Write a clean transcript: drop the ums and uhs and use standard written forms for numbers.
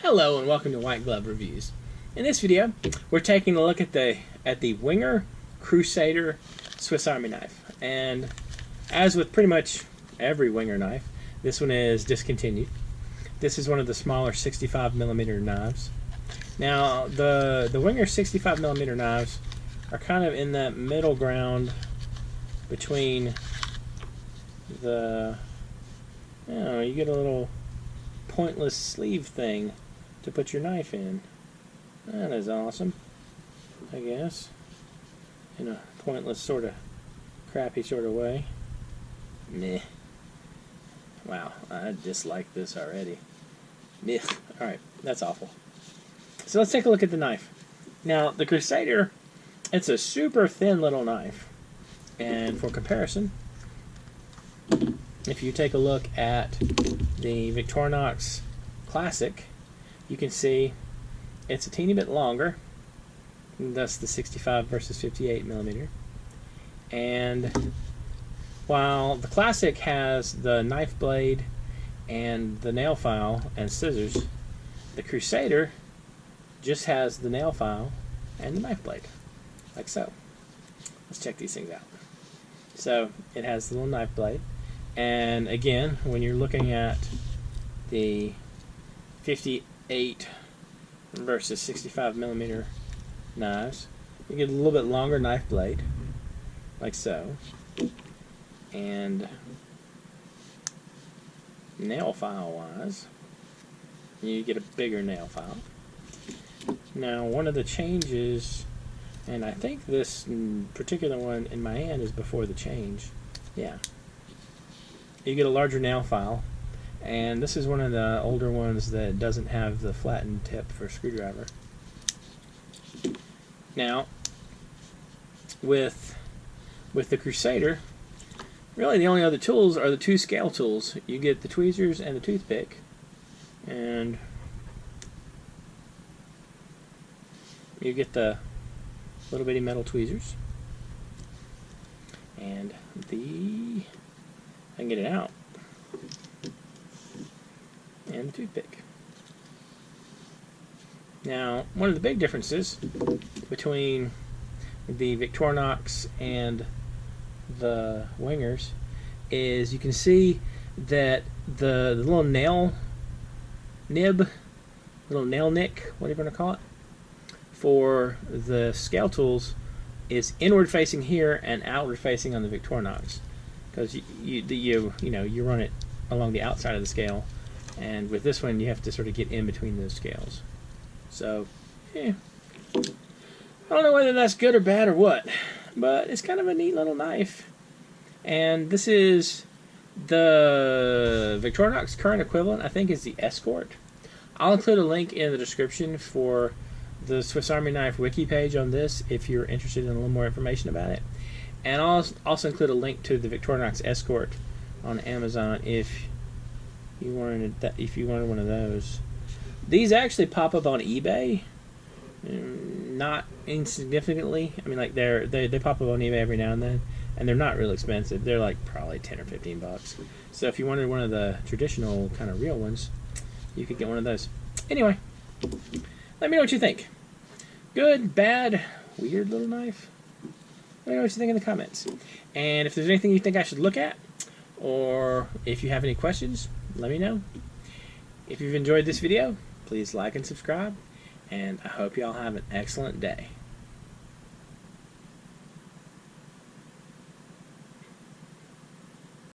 Hello and welcome to White Glove Reviews. In this video, we're taking a look at the Wenger Crusader Swiss Army knife. And as with pretty much every Wenger knife, this one is discontinued. This is one of the smaller 65mm knives. Now, the Wenger 65mm knives are kind of in that middle ground between the, you get a little pointless sleeve thing to put your knife in. That is awesome, I guess, in a pointless sort of crappy sort of way. Meh. Wow, I dislike this already. Meh. Alright, that's awful. So let's take a look at the knife. Now, the Crusader, it's a super thin little knife. And for comparison, if you take a look at the Victorinox Classic, you can see it's a teeny bit longer. That's the 65 versus 58mm. And while the Classic has the knife blade and the nail file and scissors, the Crusader just has the nail file and the knife blade, like so. Let's check these things out. So it has the little knife blade, and again, when you're looking at the 58 versus 65mm knives, you get a little bit longer knife blade, like so, and nail file wise, you get a bigger nail file. Now, one of the changes, and I think this particular one in my hand is before the change, yeah, you get a larger nail file. And this is one of the older ones that doesn't have the flattened tip for a screwdriver. Now, with the Crusader, really the only other tools are the two scale tools. You get the tweezers and the toothpick, and you get the little bitty metal tweezers, and I can get it out, and the toothpick. Now, one of the big differences between the Victorinox and the Wengers is you can see that the little nail nib, little nail nick, whatever you want to call it, for the scale tools is inward facing here and outward facing on the Victorinox, because you run it along the outside of the scale. And with this one, you have to sort of get in between those scales. So, I don't know whether that's good or bad or what, but it's kind of a neat little knife. And this is the Victorinox current equivalent, I think, is the Escort. I'll include a link in the description for the Swiss Army Knife wiki page on this if you're interested in a little more information about it. And I'll also include a link to the Victorinox Escort on Amazon if you wanted one of those. These actually pop up on eBay, not insignificantly. I mean, like they pop up on eBay every now and then, and they're not real expensive. They're like probably 10 or 15 bucks. So if you wanted one of the traditional kind of real ones, you could get one of those. Anyway, let me know what you think. Good, bad, weird little knife? Let me know what you think in the comments. And if there's anything you think I should look at, or if you have any questions, let me know. If you've enjoyed this video, please like and subscribe, and I hope you all have an excellent day.